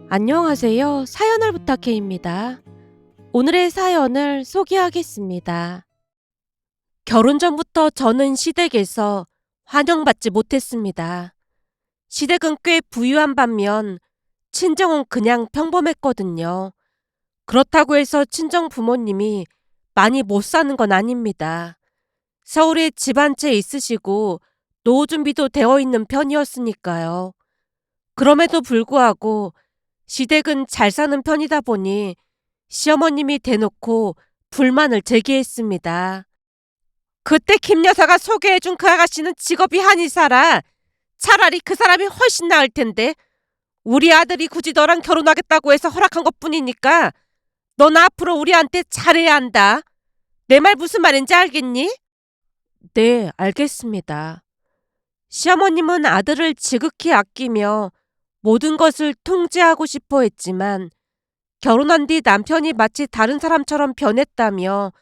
안녕하세요. 사연을 부탁해입니다. 오늘의 사연을 소개하겠습니다. 결혼 전부터 저는 시댁에서 환영받지 못했습니다. 시댁은 꽤 부유한 반면 친정은 그냥 평범했거든요. 그렇다고 해서 친정 부모님이 많이 못 사는 건 아닙니다. 서울에 집 한 채 있으시고 노후 준비도 되어 있는 편이었으니까요. 그럼에도 불구하고 시댁은 잘 사는 편이다 보니 시어머님이 대놓고 불만을 제기했습니다. 그때 김 여사가 소개해준 그 아가씨는 직업이 한의사라 차라리 그 사람이 훨씬 나을 텐데 우리 아들이 굳이 너랑 결혼하겠다고 해서 허락한 것뿐이니까 넌 앞으로 우리한테 잘해야 한다. 내 말 무슨 말인지 알겠니? 네, 알겠습니다. 시어머님은 아들을 지극히 아끼며 모든 것을 통제하고 싶어 했지만 결혼한 뒤 남편이 마치 다른 사람처럼 변했다며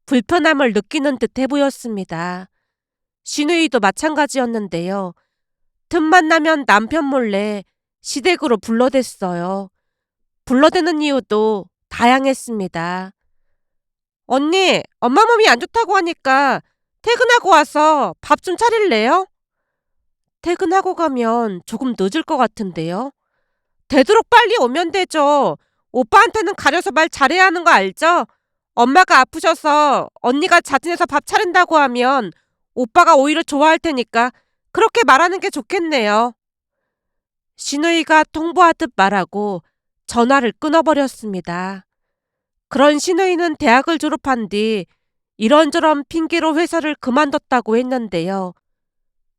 불편함을 느끼는 듯해 보였습니다. 시누이도 마찬가지였는데요. 틈만 나면 남편 몰래 시댁으로 불러댔어요. 불러대는 이유도 다양했습니다. 언니, 엄마 몸이 안 좋다고 하니까 퇴근하고 와서 밥 좀 차릴래요? 퇴근하고 가면 조금 늦을 것 같은데요. 되도록 빨리 오면 되죠. 오빠한테는 가려서 말 잘해야 하는 거 알죠? 엄마가 아프셔서 언니가 자진해서 밥 차린다고 하면 오빠가 오히려 좋아할 테니까 그렇게 말하는 게 좋겠네요. 시누이가 통보하듯 말하고 전화를 끊어버렸습니다. 그런 시누이는 대학을 졸업한 뒤 이런저런 핑계로 회사를 그만뒀다고 했는데요.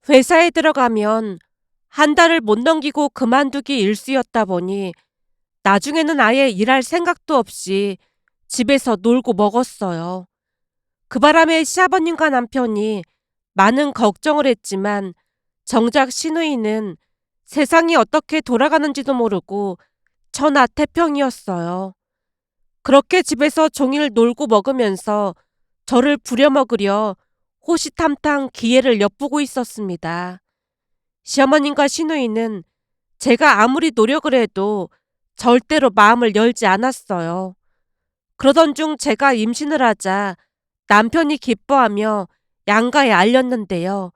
회사에 들어가면 한 달을 못 넘기고 그만두기 일쑤였다 보니 나중에는 아예 일할 생각도 없이 집에서 놀고 먹었어요. 그 바람에 시아버님과 남편이 많은 걱정을 했지만 정작 시누이는 세상이 어떻게 돌아가는지도 모르고 천하태평이었어요. 그렇게 집에서 종일 놀고 먹으면서 저를 부려먹으려 호시탐탐 기회를 엿보고 있었습니다. 시어머님과 시누이는 제가 아무리 노력을 해도 절대로 마음을 열지 않았어요. 그러던 중 제가 임신을 하자 남편이 기뻐하며 양가에 알렸는데요.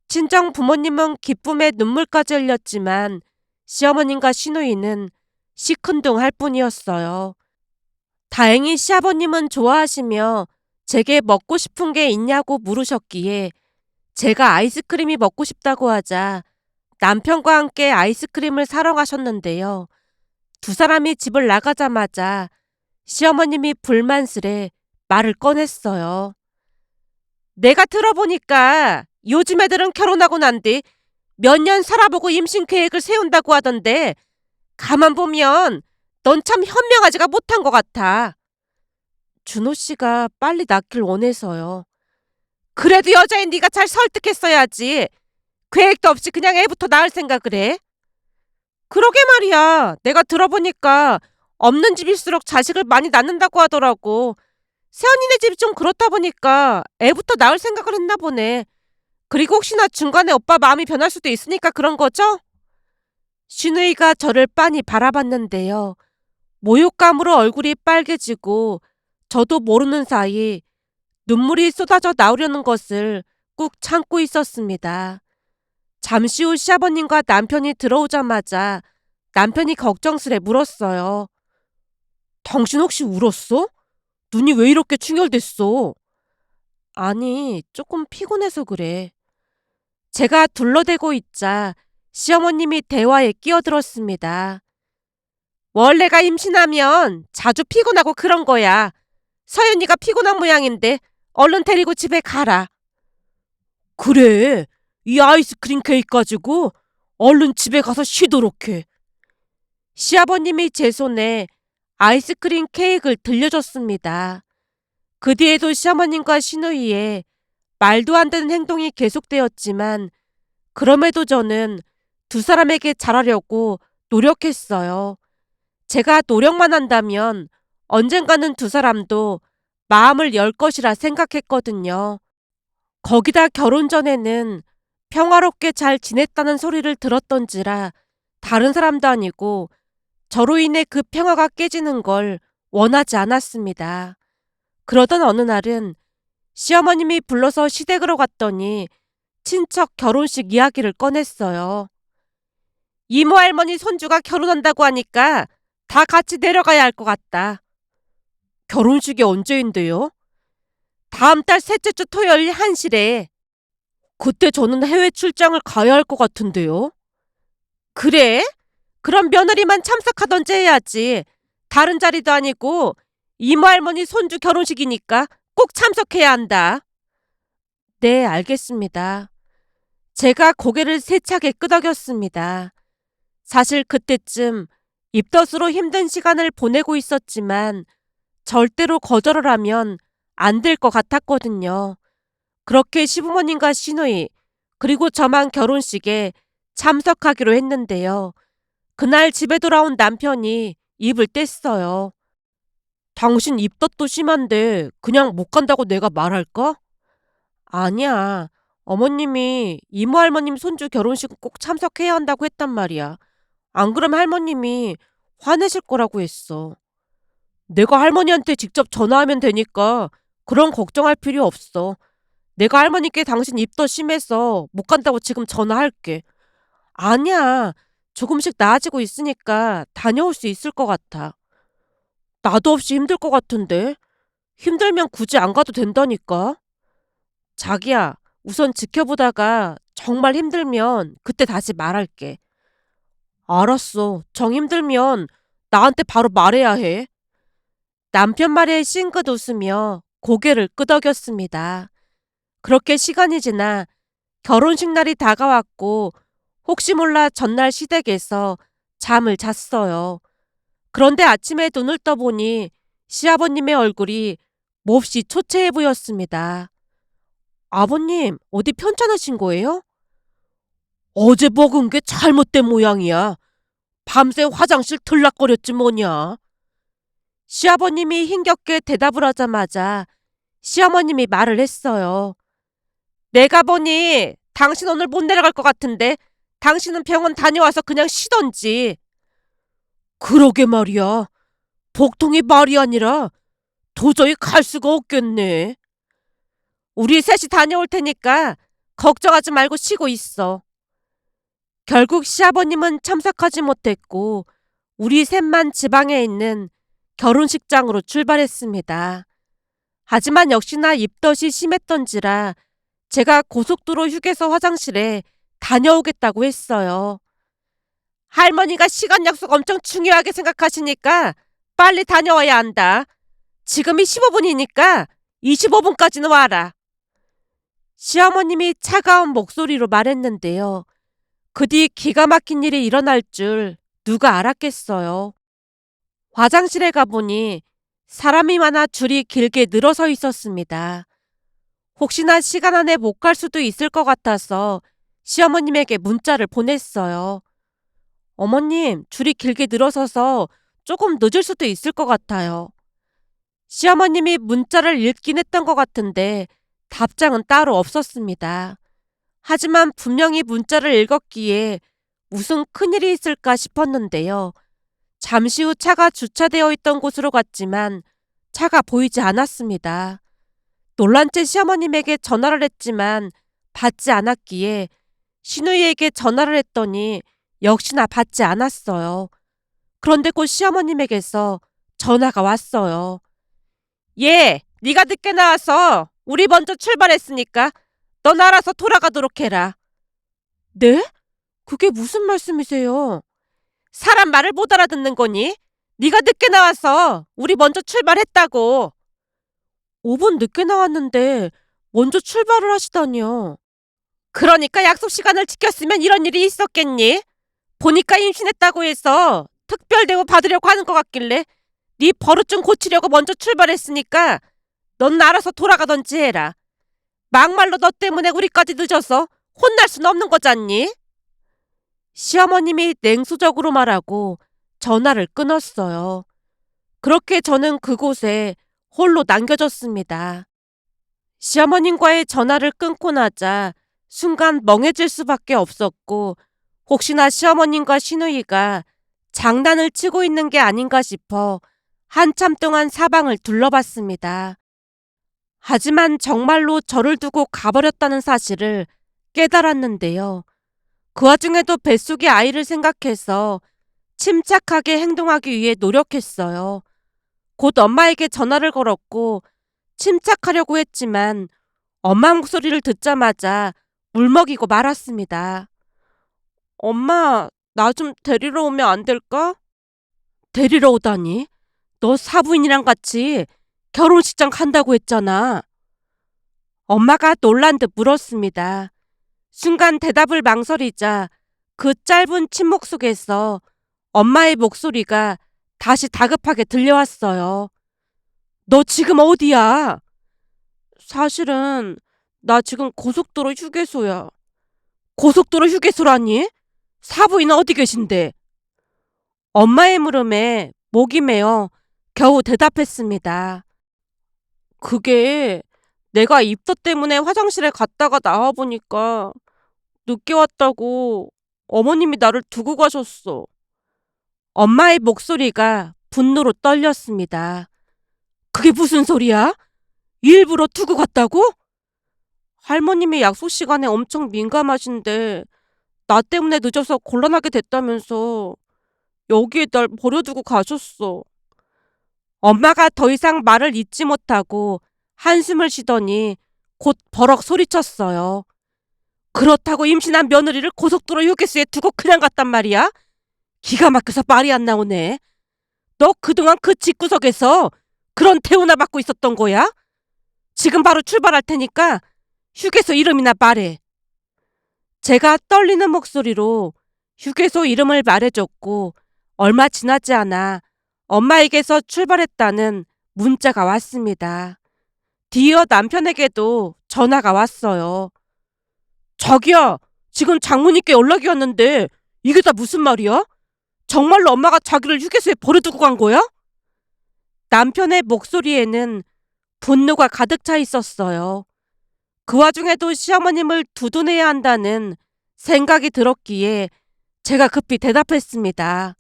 친정 부모님은 기쁨에 눈물까지 흘렸지만 시어머님과 시누이는 시큰둥할 뿐이었어요. 다행히 시아버님은 좋아하시며 제게 먹고 싶은 게 있냐고 물으셨기에 제가 아이스크림이 먹고 싶다고 하자 남편과 함께 아이스크림을 사러 가셨는데요. 두 사람이 집을 나가자마자 시어머님이 불만스레 말을 꺼냈어요. 내가 들어보니까 요즘 애들은 결혼하고 난 뒤 몇 년 살아보고 임신 계획을 세운다고 하던데 가만 보면 넌 참 현명하지가 못한 것 같아. 준호 씨가 빨리 낳길 원해서요. 그래도 여자인 네가 잘 설득했어야지. 계획도 없이 그냥 애부터 낳을 생각을 해? 그러게 말이야. 내가 들어보니까 없는 집일수록 자식을 많이 낳는다고 하더라고. 새언니네 집이 좀 그렇다 보니까 애부터 낳을 생각을 했나 보네. 그리고 혹시나 중간에 오빠 마음이 변할 수도 있으니까 그런 거죠? 신우이가 저를 빤히 바라봤는데요. 모욕감으로 얼굴이 빨개지고 저도 모르는 사이 눈물이 쏟아져 나오려는 것을 꾹 참고 있었습니다. 잠시 후 시아버님과 남편이 들어오자마자 남편이 걱정스레 물었어요. 당신 혹시 울었어? 눈이 왜 이렇게 충혈됐어? 아니, 조금 피곤해서 그래. 제가 둘러대고 있자 시어머님이 대화에 끼어들었습니다. 원래가 임신하면 자주 피곤하고 그런 거야. 서윤이가 피곤한 모양인데 얼른 데리고 집에 가라. 그래, 이 아이스크림 케이크 가지고 얼른 집에 가서 쉬도록 해. 시아버님이 제 손에 아이스크림 케이크를 들려줬습니다. 그 뒤에도 시어머님과 시누이의 말도 안 되는 행동이 계속되었지만 그럼에도 저는 두 사람에게 잘하려고 노력했어요. 제가 노력만 한다면 언젠가는 두 사람도 마음을 열 것이라 생각했거든요. 거기다 결혼 전에는 평화롭게 잘 지냈다는 소리를 들었던지라 다른 사람도 아니고 저로 인해 그 평화가 깨지는 걸 원하지 않았습니다. 그러던 어느 날은 시어머님이 불러서 시댁으로 갔더니 친척 결혼식 이야기를 꺼냈어요. 이모 할머니 손주가 결혼한다고 하니까 다 같이 내려가야 할 것 같다. 결혼식이 언제인데요? 다음 달 셋째 주 토요일 1시래. 그때 저는 해외 출장을 가야 할 것 같은데요. 그래? 그럼 며느리만 참석하던지 해야지. 다른 자리도 아니고 이모 할머니 손주 결혼식이니까 꼭 참석해야 한다. 네, 알겠습니다. 제가 고개를 세차게 끄덕였습니다. 사실 그때쯤 입덧으로 힘든 시간을 보내고 있었지만 절대로 거절을 하면 안 될 것 같았거든요. 그렇게 시부모님과 시누이 그리고 저만 결혼식에 참석하기로 했는데요. 그날 집에 돌아온 남편이 입을 뗐어요. 당신 입덧도 심한데 그냥 못 간다고 내가 말할까? 아니야. 어머님이 이모 할머님 손주 결혼식은 꼭 참석해야 한다고 했단 말이야. 안 그럼 할머님이 화내실 거라고 했어. 내가 할머니한테 직접 전화하면 되니까 그런 걱정할 필요 없어. 내가 할머니께 당신 입덧 심해서 못 간다고 지금 전화할게. 아니야. 조금씩 나아지고 있으니까 다녀올 수 있을 것 같아. 나도 없이 힘들 것 같은데. 힘들면 굳이 안 가도 된다니까. 자기야, 우선 지켜보다가 정말 힘들면 그때 다시 말할게. 알았어. 정 힘들면 나한테 바로 말해야 해. 남편 말에 싱긋 웃으며 고개를 끄덕였습니다. 그렇게 시간이 지나 결혼식 날이 다가왔고 혹시 몰라 전날 시댁에서 잠을 잤어요. 그런데 아침에 눈을 떠보니 시아버님의 얼굴이 몹시 초췌해 보였습니다. 아버님, 어디 편찮으신 거예요? 어제 먹은 게 잘못된 모양이야. 밤새 화장실 들락거렸지 뭐냐. 시아버님이 힘겹게 대답을 하자마자 시어머님이 말을 했어요. 내가 보니 당신 오늘 못 내려갈 것 같은데 당신은 병원 다녀와서 그냥 쉬던지. 그러게 말이야. 복통이 말이 아니라 도저히 갈 수가 없겠네. 우리 셋이 다녀올 테니까 걱정하지 말고 쉬고 있어. 결국 시아버님은 참석하지 못했고 우리 셋만 지방에 있는 결혼식장으로 출발했습니다. 하지만 역시나 입덧이 심했던지라 제가 고속도로 휴게소 화장실에 다녀오겠다고 했어요. 할머니가 시간 약속 엄청 중요하게 생각하시니까 빨리 다녀와야 한다. 지금이 15분이니까 25분까지는 와라. 시어머님이 차가운 목소리로 말했는데요. 그 뒤 기가 막힌 일이 일어날 줄 누가 알았겠어요. 화장실에 가보니 사람이 많아 줄이 길게 늘어서 있었습니다. 혹시나 시간 안에 못 갈 수도 있을 것 같아서 시어머님에게 문자를 보냈어요. 어머님, 줄이 길게 늘어서서 조금 늦을 수도 있을 것 같아요. 시어머님이 문자를 읽긴 했던 것 같은데 답장은 따로 없었습니다. 하지만 분명히 문자를 읽었기에 무슨 큰일이 있을까 싶었는데요. 잠시 후 차가 주차되어 있던 곳으로 갔지만 차가 보이지 않았습니다. 놀란 채 시어머님에게 전화를 했지만 받지 않았기에 시누이에게 전화를 했더니 역시나 받지 않았어요. 그런데 곧 시어머님에게서 전화가 왔어요. 예, 네가 늦게 나와서 우리 먼저 출발했으니까 넌 알아서 돌아가도록 해라. 네? 그게 무슨 말씀이세요? 사람 말을 못 알아듣는 거니? 네가 늦게 나와서 우리 먼저 출발했다고. 5분 늦게 나왔는데 먼저 출발을 하시다니요. 그러니까 약속 시간을 지켰으면 이런 일이 있었겠니? 보니까 임신했다고 해서 특별 대우 받으려고 하는 것 같길래 네 버릇 좀 고치려고 먼저 출발했으니까 넌 알아서 돌아가던지 해라. 막말로 너 때문에 우리까지 늦어서 혼날 순 없는 거잖니? 시어머님이 냉소적으로 말하고 전화를 끊었어요. 그렇게 저는 그곳에 홀로 남겨졌습니다. 시어머님과의 전화를 끊고 나자 순간 멍해질 수밖에 없었고 혹시나 시어머님과 시누이가 장난을 치고 있는 게 아닌가 싶어 한참 동안 사방을 둘러봤습니다. 하지만 정말로 저를 두고 가버렸다는 사실을 깨달았는데요. 그 와중에도 뱃속의 아이를 생각해서 침착하게 행동하기 위해 노력했어요. 곧 엄마에게 전화를 걸었고 침착하려고 했지만 엄마 목소리를 듣자마자 울먹이고 말았습니다. 엄마, 나 좀 데리러 오면 안 될까? 데리러 오다니? 너 사부인이랑 같이 결혼식장 간다고 했잖아. 엄마가 놀란 듯 물었습니다. 순간 대답을 망설이자 그 짧은 침묵 속에서 엄마의 목소리가 다시 다급하게 들려왔어요. 너 지금 어디야? 사실은 나 지금 고속도로 휴게소야. 고속도로 휴게소라니? 사부인은 어디 계신데? 엄마의 물음에 목이 메어 겨우 대답했습니다. 그게 내가 입덧 때문에 화장실에 갔다가 나와보니까 늦게 왔다고 어머님이 나를 두고 가셨어. 엄마의 목소리가 분노로 떨렸습니다. 그게 무슨 소리야? 일부러 두고 갔다고? 할머님이 약속 시간에 엄청 민감하신데 나 때문에 늦어서 곤란하게 됐다면서 여기에 날 버려두고 가셨어. 엄마가 더 이상 말을 잇지 못하고 한숨을 쉬더니 곧 버럭 소리쳤어요. 그렇다고 임신한 며느리를 고속도로 휴게소에 두고 그냥 갔단 말이야? 기가 막혀서 말이 안 나오네. 너 그동안 그 집구석에서 그런 대우나 받고 있었던 거야? 지금 바로 출발할 테니까 휴게소 이름이나 말해. 제가 떨리는 목소리로 휴게소 이름을 말해줬고 얼마 지나지 않아 엄마에게서 출발했다는 문자가 왔습니다. 뒤이어 남편에게도 전화가 왔어요. 자기야, 지금 장모님께 연락이 왔는데 이게 다 무슨 말이야? 정말로 엄마가 자기를 휴게소에 버려두고 간 거야? 남편의 목소리에는 분노가 가득 차 있었어요. 그 와중에도 시어머님을 두둔해야 한다는 생각이 들었기에 제가 급히 대답했습니다.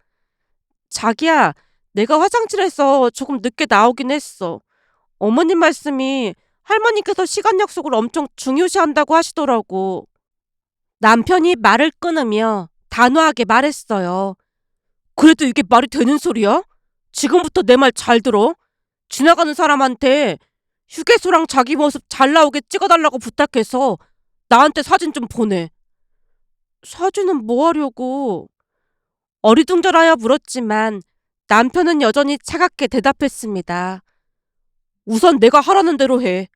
자기야, 내가 화장실에서 조금 늦게 나오긴 했어. 어머님 말씀이 할머니께서 시간 약속을 엄청 중요시한다고 하시더라고. 남편이 말을 끊으며 단호하게 말했어요. 그래도 이게 말이 되는 소리야? 지금부터 내 말 잘 들어. 지나가는 사람한테 휴게소랑 자기 모습 잘 나오게 찍어달라고 부탁해서 나한테 사진 좀 보내. 사진은 뭐 하려고? 어리둥절하여 물었지만 남편은 여전히 차갑게 대답했습니다. 우선 내가 하라는 대로 해.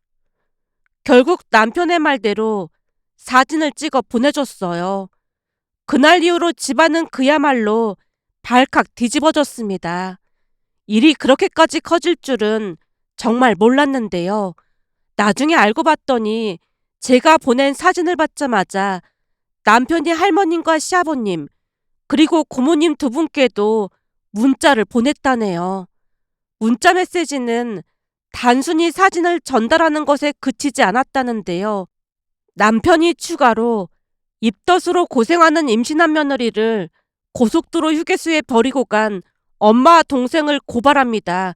결국 남편의 말대로 사진을 찍어 보내줬어요. 그날 이후로 집안은 그야말로 발칵 뒤집어졌습니다. 일이 그렇게까지 커질 줄은 정말 몰랐는데요. 나중에 알고 봤더니 제가 보낸 사진을 받자마자 남편이 할머님과 시아버님 그리고 고모님 두 분께도 문자를 보냈다네요. 문자 메시지는 단순히 사진을 전달하는 것에 그치지 않았다는데요. 남편이 추가로 입덧으로 고생하는 임신한 며느리를 고속도로 휴게소에 버리고 간 엄마와 동생을 고발합니다.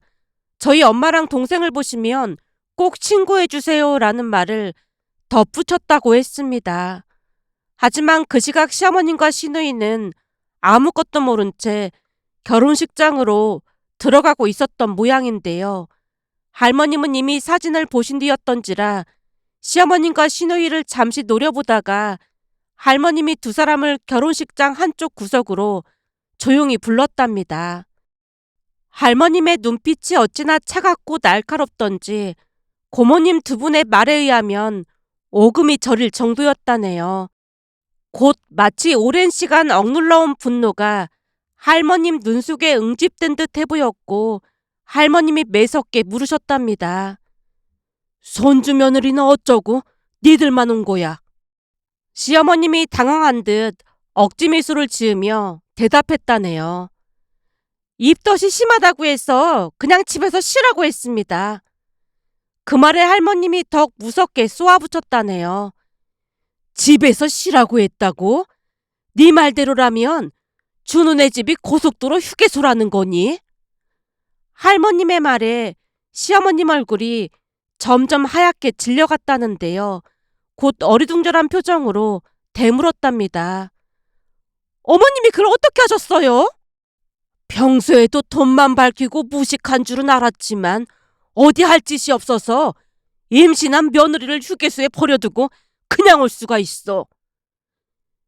저희 엄마랑 동생을 보시면 꼭 신고해주세요 라는 말을 덧붙였다고 했습니다. 하지만 그 시각 시어머님과 시누이는 아무것도 모른 채 결혼식장으로 들어가고 있었던 모양인데요. 할머님은 이미 사진을 보신 뒤였던지라 시어머님과 시누이를 잠시 노려보다가 할머님이 두 사람을 결혼식장 한쪽 구석으로 조용히 불렀답니다. 할머님의 눈빛이 어찌나 차갑고 날카롭던지 고모님 두 분의 말에 의하면 오금이 저릴 정도였다네요. 곧 마치 오랜 시간 억눌러온 분노가 할머님 눈 속에 응집된 듯 해보였고 할머님이 매섭게 물으셨답니다. 손주 며느리는 어쩌고 니들만 온 거야? 시어머님이 당황한 듯 억지 미소를 지으며 대답했다네요. 입덧이 심하다고 해서 그냥 집에서 쉬라고 했습니다. 그 말에 할머님이 더욱 무섭게 쏘아붙였다네요. 집에서 쉬라고 했다고? 네 말대로라면 준우네 집이 고속도로 휴게소라는 거니? 할머님의 말에 시어머님 얼굴이 점점 하얗게 질려갔다는데요. 곧 어리둥절한 표정으로 되물었답니다. 어머님이 그걸 어떻게 하셨어요? 평소에도 돈만 밝히고 무식한 줄은 알았지만 어디 할 짓이 없어서 임신한 며느리를 휴게소에 버려두고 그냥 올 수가 있어.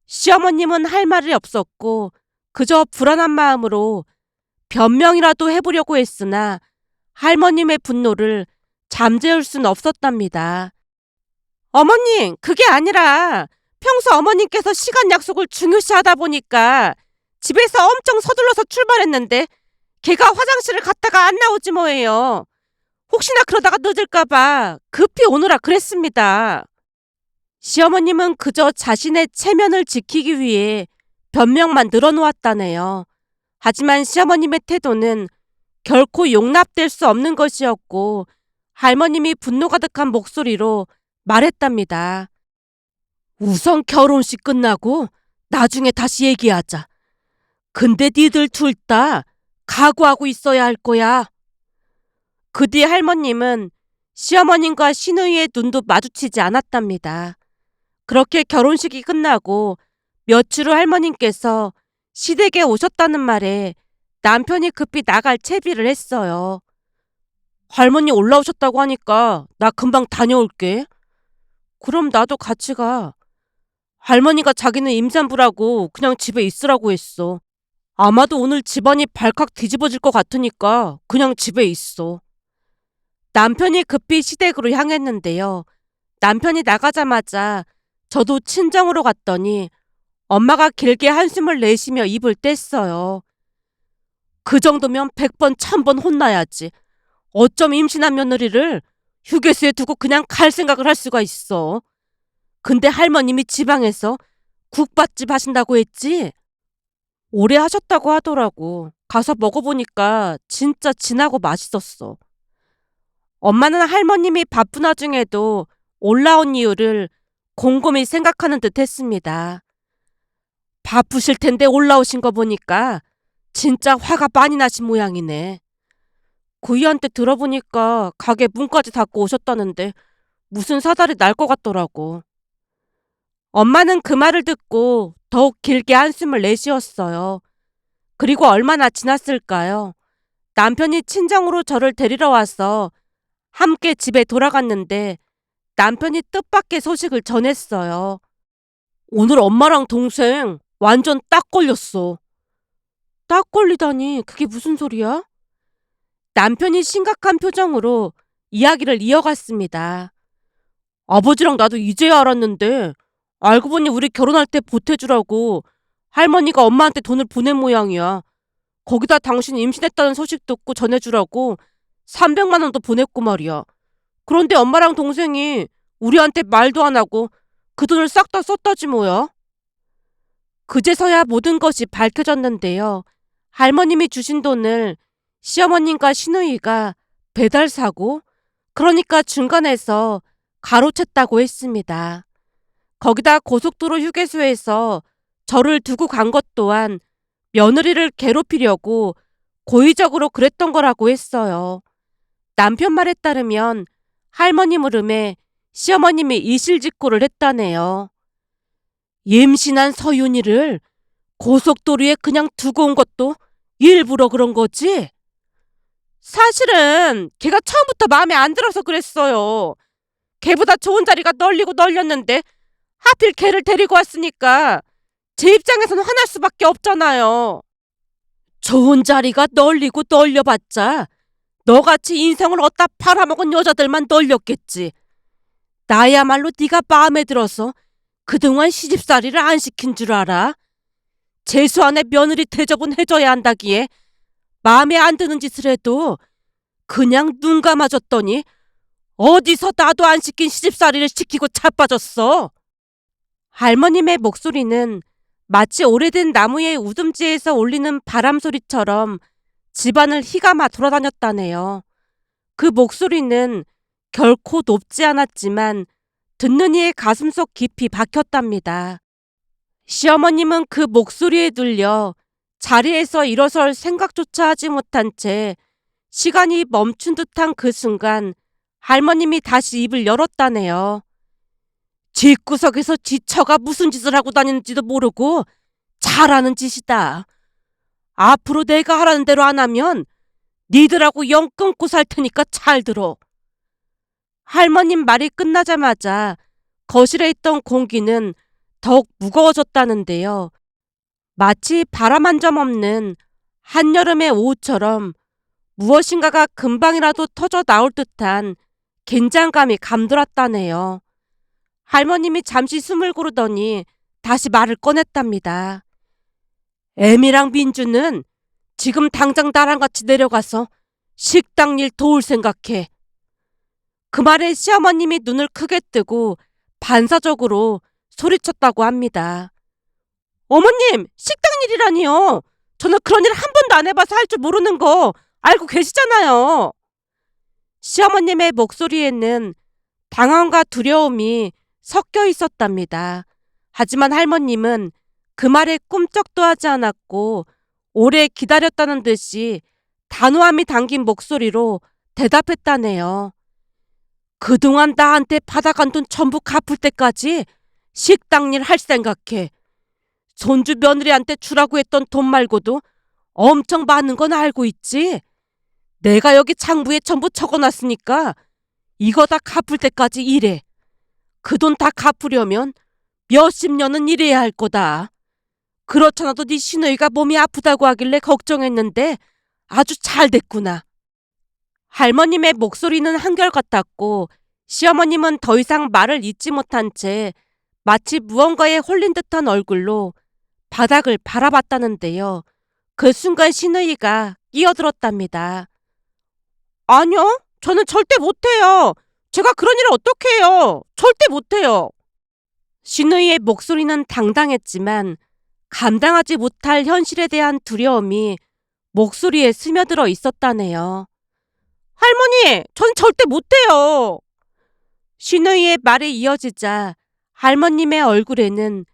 시어머님은 할 말이 없었고 그저 불안한 마음으로 변명이라도 해보려고 했으나 할머님의 분노를 잠재울 순 없었답니다. 어머님, 그게 아니라 평소 어머님께서 시간 약속을 중요시하다 보니까 집에서 엄청 서둘러서 출발했는데 걔가 화장실을 갔다가 안 나오지 뭐예요. 혹시나 그러다가 늦을까봐 급히 오느라 그랬습니다. 시어머님은 그저 자신의 체면을 지키기 위해 변명만 늘어놓았다네요. 하지만 시어머님의 태도는 결코 용납될 수 없는 것이었고 할머님이 분노 가득한 목소리로 말했답니다. 우선 결혼식 끝나고 나중에 다시 얘기하자. 근데 니들 둘 다 각오하고 있어야 할 거야. 그 뒤 할머님은 시어머님과 시누이의 눈도 마주치지 않았답니다. 그렇게 결혼식이 끝나고 며칠 후 할머님께서 시댁에 오셨다는 말에 남편이 급히 나갈 채비를 했어요. 할머니 올라오셨다고 하니까 나 금방 다녀올게. 그럼 나도 같이 가. 할머니가 자기는 임산부라고 그냥 집에 있으라고 했어. 아마도 오늘 집안이 발칵 뒤집어질 것 같으니까 그냥 집에 있어. 남편이 급히 시댁으로 향했는데요. 남편이 나가자마자 저도 친정으로 갔더니 엄마가 길게 한숨을 내쉬며 입을 뗐어요. 그 정도면 100번 1000번 혼나야지. 어쩜 임신한 며느리를 휴게소에 두고 그냥 갈 생각을 할 수가 있어. 근데 할머님이 지방에서 국밥집 하신다고 했지? 오래 하셨다고 하더라고. 가서 먹어보니까 진짜 진하고 맛있었어. 엄마는 할머님이 바쁜 와중에도 올라온 이유를 곰곰이 생각하는 듯 했습니다. 바쁘실 텐데 올라오신 거 보니까 진짜 화가 많이 나신 모양이네. 구이한테 들어보니까 가게 문까지 닫고 오셨다는데 무슨 사달이 날 것 같더라고. 엄마는 그 말을 듣고 더욱 길게 한숨을 내쉬었어요. 그리고 얼마나 지났을까요? 남편이 친정으로 저를 데리러 와서 함께 집에 돌아갔는데 남편이 뜻밖의 소식을 전했어요. 오늘 엄마랑 동생 완전 딱 걸렸어. 딱 걸리다니 그게 무슨 소리야? 남편이 심각한 표정으로 이야기를 이어갔습니다. 아버지랑 나도 이제야 알았는데 알고 보니 우리 결혼할 때 보태주라고 할머니가 엄마한테 돈을 보낸 모양이야. 거기다 당신 임신했다는 소식 듣고 전해주라고 300만 원도 보냈고 말이야. 그런데 엄마랑 동생이 우리한테 말도 안 하고 그 돈을 싹 다 썼다지 뭐야. 그제서야 모든 것이 밝혀졌는데요. 할머님이 주신 돈을 시어머님과 시누이가 배달 사고, 그러니까 중간에서 가로챘다고 했습니다. 거기다 고속도로 휴게소에서 저를 두고 간 것 또한 며느리를 괴롭히려고 고의적으로 그랬던 거라고 했어요. 남편 말에 따르면 할머니 물음에 시어머님이 이실직고를 했다네요. 임신한 서윤이를 고속도로에 그냥 두고 온 것도 일부러 그런 거지? 사실은 걔가 처음부터 마음에 안 들어서 그랬어요. 걔보다 좋은 자리가 널리고 널렸는데 하필 걔를 데리고 왔으니까 제 입장에선 화날 수밖에 없잖아요. 좋은 자리가 널리고 널려봤자 너같이 인생을 얻다 팔아먹은 여자들만 널렸겠지. 나야말로 네가 마음에 들어서 그동안 시집살이를 안 시킨 줄 알아? 재수안에 며느리 대접은 해줘야 한다기에 마음에 안 드는 짓을 해도 그냥 눈 감아줬더니 어디서 나도 안 시킨 시집살이를 시키고 자빠졌어. 할머님의 목소리는 마치 오래된 나무의 우듬지에서 울리는 바람 소리처럼 집안을 휘감아 돌아다녔다네요. 그 목소리는 결코 높지 않았지만 듣는 이의 가슴속 깊이 박혔답니다. 시어머님은 그 목소리에 들려 자리에서 일어설 생각조차 하지 못한 채 시간이 멈춘 듯한 그 순간 할머님이 다시 입을 열었다네요. 집구석에서 지처가 무슨 짓을 하고 다니는지도 모르고 잘하는 짓이다. 앞으로 내가 하라는 대로 안 하면 니들하고 영 끊고 살 테니까 잘 들어. 할머님 말이 끝나자마자 거실에 있던 공기는 더욱 무거워졌다는데요. 마치 바람 한 점 없는 한여름의 오후처럼 무엇인가가 금방이라도 터져 나올 듯한 긴장감이 감돌았다네요. 할머님이 잠시 숨을 고르더니 다시 말을 꺼냈답니다. 애미랑 민주는 지금 당장 나랑 같이 내려가서 식당 일 도울 생각해. 그 말에 시어머님이 눈을 크게 뜨고 반사적으로 소리쳤다고 합니다. 어머님, 식당 일이라니요. 저는 그런 일 한 번도 안 해봐서 할 줄 모르는 거 알고 계시잖아요. 시어머님의 목소리에는 당황과 두려움이 섞여 있었답니다. 하지만 할머님은 그 말에 꿈쩍도 하지 않았고 오래 기다렸다는 듯이 단호함이 담긴 목소리로 대답했다네요. 그동안 나한테 받아간 돈 전부 갚을 때까지 식당 일 할 생각해. 손주 며느리한테 주라고 했던 돈 말고도 엄청 많은 건 알고 있지? 내가 여기 장부에 전부 적어놨으니까 이거 다 갚을 때까지 일해. 그 돈 다 갚으려면 몇십 년은 일해야 할 거다. 그렇잖아도 네 시누이가 몸이 아프다고 하길래 걱정했는데 아주 잘 됐구나. 할머님의 목소리는 한결같았고 시어머님은 더 이상 말을 잇지 못한 채 마치 무언가에 홀린 듯한 얼굴로 바닥을 바라봤다는데요. 그 순간 시누이가 끼어들었답니다. 아니요, 저는 절대 못해요. 제가 그런 일을 어떻게 해요? 절대 못해요. 시누이의 목소리는 당당했지만 감당하지 못할 현실에 대한 두려움이 목소리에 스며들어 있었다네요. 할머니, 전 절대 못해요. 시누이의 말이 이어지자 할머님의 얼굴에는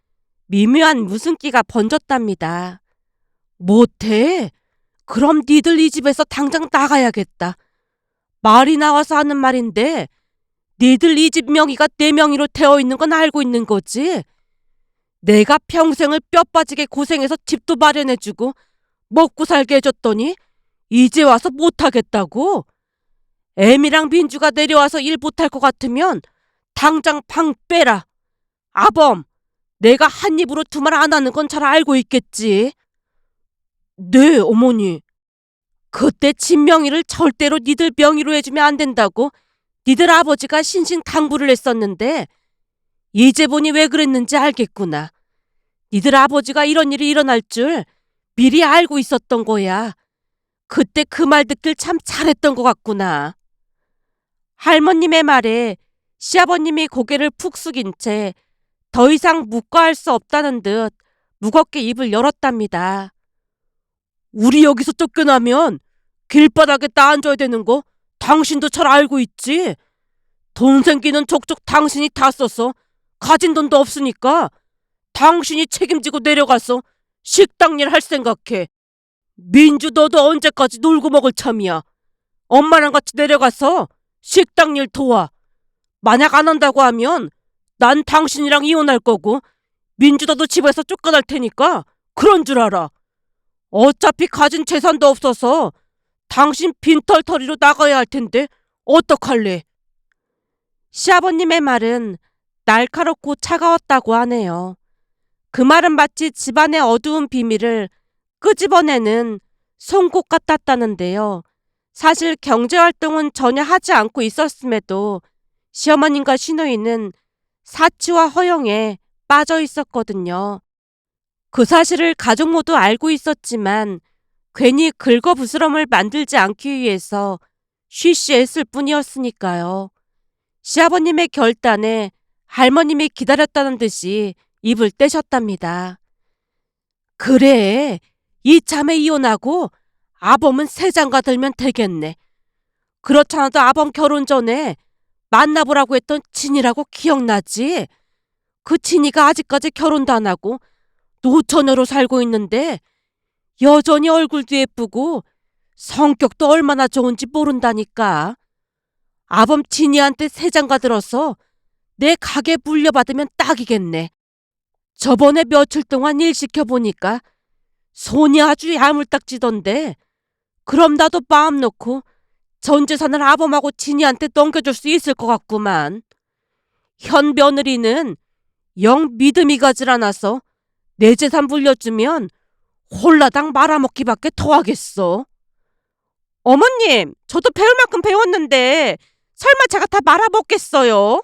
미묘한 무슨기가 번졌답니다. 못해? 그럼 니들 이 집에서 당장 나가야겠다. 말이 나와서 하는 말인데 니들 이 집 명의가 내 명의로 되어 있는 건 알고 있는 거지? 내가 평생을 뼈 빠지게 고생해서 집도 마련해주고 먹고 살게 해줬더니 이제 와서 못하겠다고? 애미랑 민주가 내려와서 일 못할 것 같으면 당장 방 빼라. 아범, 내가 한 입으로 두 말 안 하는 건 잘 알고 있겠지? 네, 어머니. 그때 집 명의를 절대로 니들 명의로 해주면 안 된다고 니들 아버지가 신신당부를 했었는데 이제 보니 왜 그랬는지 알겠구나. 니들 아버지가 이런 일이 일어날 줄 미리 알고 있었던 거야. 그때 그 말 듣길 참 잘했던 것 같구나. 할머님의 말에 시아버님이 고개를 푹 숙인 채 더 이상 묵과할 수 없다는 듯 무겁게 입을 열었답니다. 우리 여기서 쫓겨나면 길바닥에 나앉아야 되는 거 당신도 잘 알고 있지? 돈 생기는 족족 당신이 다 써서 가진 돈도 없으니까 당신이 책임지고 내려가서 식당 일 할 생각해. 민주 너도 언제까지 놀고 먹을 참이야. 엄마랑 같이 내려가서 식당 일 도와. 만약 안 한다고 하면 난 당신이랑 이혼할 거고 민주 너도 집에서 쫓겨날 테니까 그런 줄 알아. 어차피 가진 재산도 없어서 당신 빈털터리로 나가야 할 텐데 어떡할래? 시아버님의 말은 날카롭고 차가웠다고 하네요. 그 말은 마치 집안의 어두운 비밀을 끄집어내는 송곳 같았다는데요. 사실 경제활동은 전혀 하지 않고 있었음에도 시어머님과 시누이는 사치와 허영에 빠져 있었거든요. 그 사실을 가족 모두 알고 있었지만 괜히 긁어부스럼을 만들지 않기 위해서 쉬쉬했을 뿐이었으니까요. 시아버님의 결단에 할머님이 기다렸다는 듯이 입을 떼셨답니다. 그래, 이참에 이혼하고 아범은 새 장가 들면 되겠네. 그렇잖아도 아범 결혼 전에 만나보라고 했던 진이라고 기억나지? 그 진이가 아직까지 결혼도 안 하고 노처녀로 살고 있는데 여전히 얼굴도 예쁘고 성격도 얼마나 좋은지 모른다니까. 아범 진이한테 새 장가 들어서 내 가게 물려받으면 딱이겠네. 저번에 며칠 동안 일 시켜보니까 손이 아주 야물딱지던데, 그럼 나도 마음 놓고 전 재산을 아범하고 진이한테 넘겨줄 수 있을 것 같구만. 현 며느리는 영 믿음이 가질 않아서 내 재산 물려주면 홀라당 말아먹기밖에 더하겠어. 어머님, 저도 배울 만큼 배웠는데 설마 제가 다 말아먹겠어요?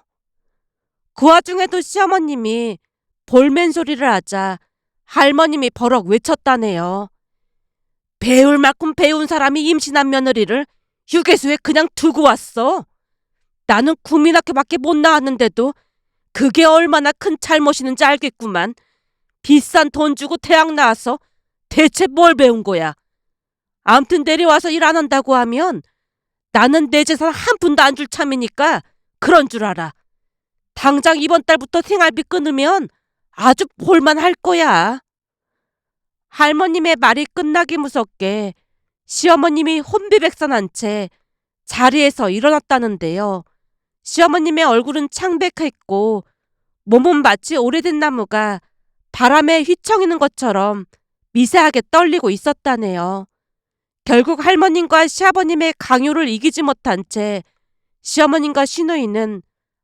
그 와중에도 시어머님이 볼멘 소리를 하자 할머님이 버럭 외쳤다네요. 배울 만큼 배운 사람이 임신한 며느리를 휴게소에 그냥 두고 왔어. 나는 국민학교밖에 못 나왔는데도 그게 얼마나 큰 잘못이는지 알겠구만. 비싼 돈 주고 대학 나와서 대체 뭘 배운 거야? 암튼 내려와서 일 안 한다고 하면 나는 내 재산 한 푼도 안 줄 참이니까 그런 줄 알아. 당장 이번 달부터 생활비 끊으면 아주 볼만할 거야. 할머님의 말이 끝나기 무섭게 시어머님이 혼비백산한 채 자리에서 일어났다는데요. 시어머님의 얼굴은 창백했고 몸은 마치 오래된 나무가 바람에 휘청이는 것처럼 미세하게 떨리고 있었다네요. 결국 할머님과 시아버님의 강요를 이기지 못한 채 시어머님과 시누이는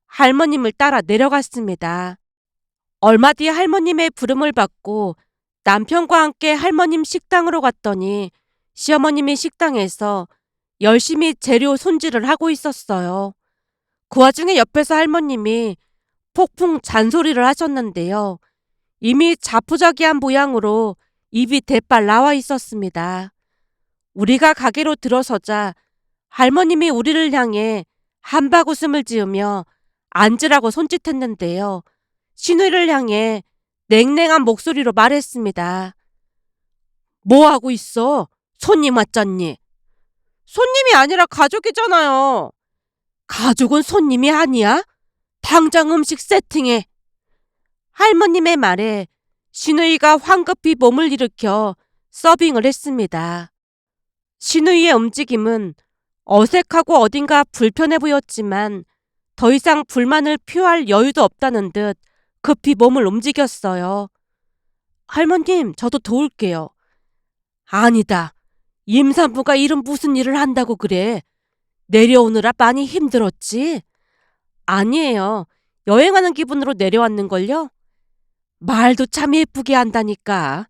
할머님을 따라 내려갔습니다. 얼마 뒤 할머님의 부름을 받고 남편과 함께 할머님 식당으로 갔더니 시어머님이 식당에서 열심히 재료 손질을 하고 있었어요. 그 와중에 옆에서 할머님이 폭풍 잔소리를 하셨는데요. 이미 자포자기한 모양으로 입이 대빨 나와 있었습니다. 우리가 가게로 들어서자 할머님이 우리를 향해 한박웃음을 지으며 앉으라고 손짓했는데요. 시누이를 향해 냉랭한 목소리로 말했습니다. 뭐 하고 있어? 손님 왔잖니? 손님이 아니라 가족이잖아요. 가족은 손님이 아니야? 당장 음식 세팅해. 할머님의 말에 시누이가 황급히 몸을 일으켜 서빙을 했습니다. 시누이의 움직임은 어색하고 어딘가 불편해 보였지만 더 이상 불만을 표할 여유도 없다는 듯 급히 몸을 움직였어요. 할머님, 저도 도울게요. 아니다. 임산부가 이런 무슨 일을 한다고 그래. 내려오느라 많이 힘들었지? 아니에요. 여행하는 기분으로 내려왔는걸요? 말도 참 예쁘게 한다니까.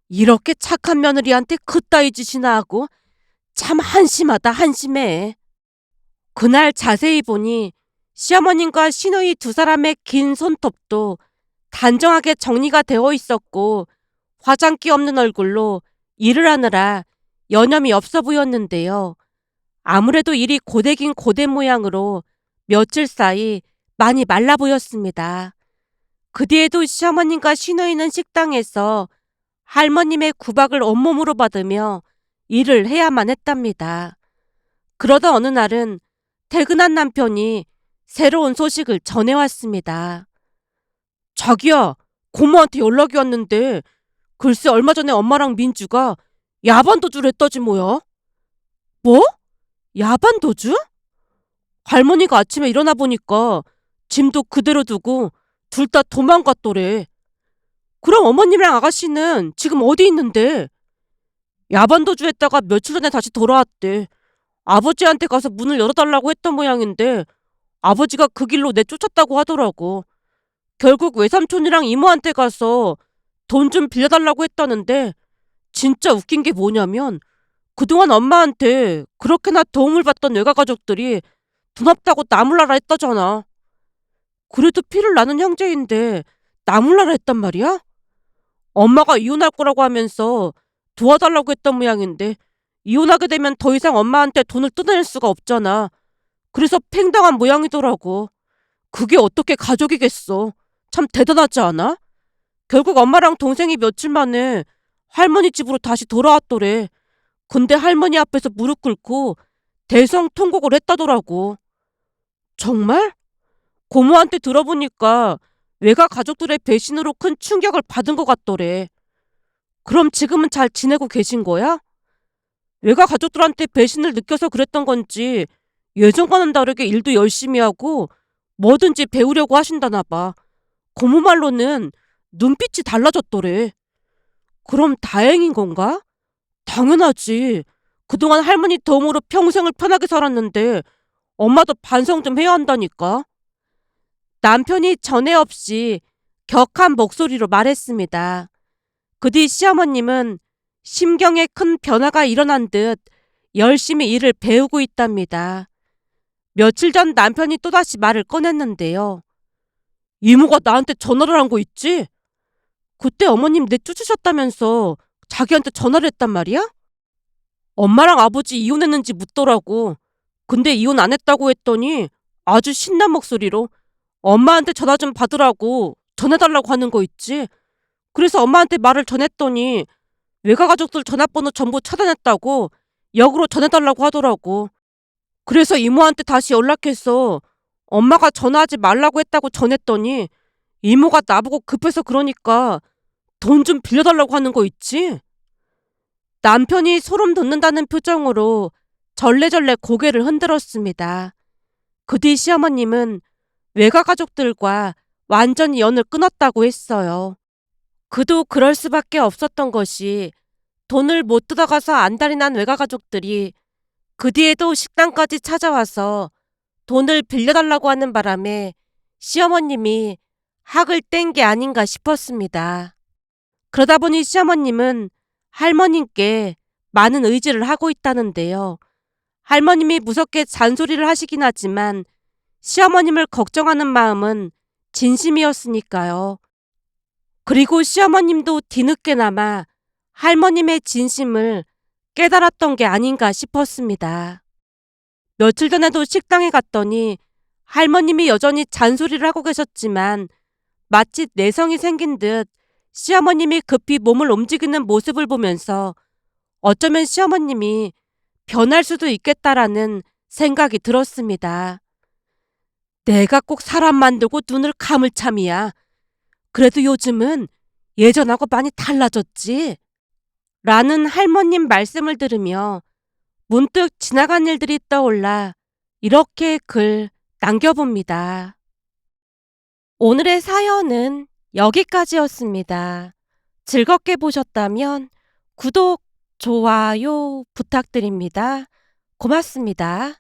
이렇게 착한 며느리한테 그따위 짓이나 하고 참 한심하다 한심해. 그날 자세히 보니 시어머님과 시누이 두 사람의 긴 손톱도 단정하게 정리가 되어 있었고 화장기 없는 얼굴로 일을 하느라 여념이 없어 보였는데요. 아무래도 일이 고되긴 고된 모양으로 며칠 사이 많이 말라 보였습니다. 그 뒤에도 시어머님과 시누이는 식당에서 할머님의 구박을 온몸으로 받으며 일을 해야만 했답니다. 그러다 어느 날은 퇴근한 남편이 새로운 소식을 전해왔습니다. 자기야, 고모한테 연락이 왔는데 글쎄 얼마 전에 엄마랑 민주가 야반도주를 했다지 뭐야? 뭐? 야반도주? 할머니가 아침에 일어나 보니까 짐도 그대로 두고 둘 다 도망갔더래. 그럼 어머님이랑 아가씨는 지금 어디 있는데? 야반도주 했다가 며칠 전에 다시 돌아왔대. 아버지한테 가서 문을 열어달라고 했던 모양인데 아버지가 그 길로 내쫓았다고 하더라고. 결국 외삼촌이랑 이모한테 가서 돈 좀 빌려달라고 했다는데 진짜 웃긴 게 뭐냐면 그동안 엄마한테 그렇게나 도움을 받던 외가 가족들이 돈 없다고 나몰라라 했다잖아. 그래도 피를 나는 형제인데 나몰라라 했단 말이야? 엄마가 이혼할 거라고 하면서 도와달라고 했던 모양인데 이혼하게 되면 더 이상 엄마한테 돈을 뜯어낼 수가 없잖아. 그래서 팽당한 모양이더라고. 그게 어떻게 가족이겠어. 참 대단하지 않아? 결국 엄마랑 동생이 며칠 만에 할머니 집으로 다시 돌아왔더래. 근데 할머니 앞에서 무릎 꿇고 대성통곡을 했다더라고. 정말? 고모한테 들어보니까 외가 가족들의 배신으로 큰 충격을 받은 것 같더래. 그럼 지금은 잘 지내고 계신 거야? 외가 가족들한테 배신을 느껴서 그랬던 건지 예전과는 다르게 일도 열심히 하고 뭐든지 배우려고 하신다나 봐. 고모 말로는 눈빛이 달라졌더래. 그럼 다행인 건가? 당연하지. 그동안 할머니 도움으로 평생을 편하게 살았는데 엄마도 반성 좀 해야 한다니까. 남편이 전에 없이 격한 목소리로 말했습니다. 그 뒤 시어머님은 심경에 큰 변화가 일어난 듯 열심히 일을 배우고 있답니다. 며칠 전 남편이 또다시 말을 꺼냈는데요. 이모가 나한테 전화를 한 거 있지? 그때 어머님 내쫓으셨다면서 자기한테 전화를 했단 말이야? 엄마랑 아버지 이혼했는지 묻더라고. 근데 이혼 안 했다고 했더니 아주 신난 목소리로 엄마한테 전화 좀 받으라고 전해달라고 하는 거 있지? 그래서 엄마한테 말을 전했더니 외가 가족들 전화번호 전부 차단했다고 역으로 전해달라고 하더라고. 그래서 이모한테 다시 연락해서 엄마가 전화하지 말라고 했다고 전했더니 이모가 나보고 급해서 그러니까 돈 좀 빌려달라고 하는 거 있지? 남편이 소름 돋는다는 표정으로 절레절레 고개를 흔들었습니다. 그 뒤 시어머님은 외가 가족들과 완전히 연을 끊었다고 했어요. 그도 그럴 수밖에 없었던 것이 돈을 못 뜯어가서 안달이 난 외가 가족들이 그 뒤에도 식당까지 찾아와서 돈을 빌려달라고 하는 바람에 시어머님이 학을 뗀 게 아닌가 싶었습니다. 그러다 보니 시어머님은 할머님께 많은 의지를 하고 있다는데요. 할머님이 무섭게 잔소리를 하시긴 하지만 시어머님을 걱정하는 마음은 진심이었으니까요. 그리고 시어머님도 뒤늦게나마 할머님의 진심을 깨달았던 게 아닌가 싶었습니다. 며칠 전에도 식당에 갔더니 할머님이 여전히 잔소리를 하고 계셨지만 마치 내성이 생긴 듯 시어머님이 급히 몸을 움직이는 모습을 보면서 어쩌면 시어머님이 변할 수도 있겠다라는 생각이 들었습니다. 내가 꼭 사람 만들고 눈을 감을 참이야. 그래도 요즘은 예전하고 많이 달라졌지. 라는 할머님 말씀을 들으며 문득 지나간 일들이 떠올라 이렇게 글 남겨봅니다. 오늘의 사연은 여기까지였습니다. 즐겁게 보셨다면 구독, 좋아요 부탁드립니다. 고맙습니다.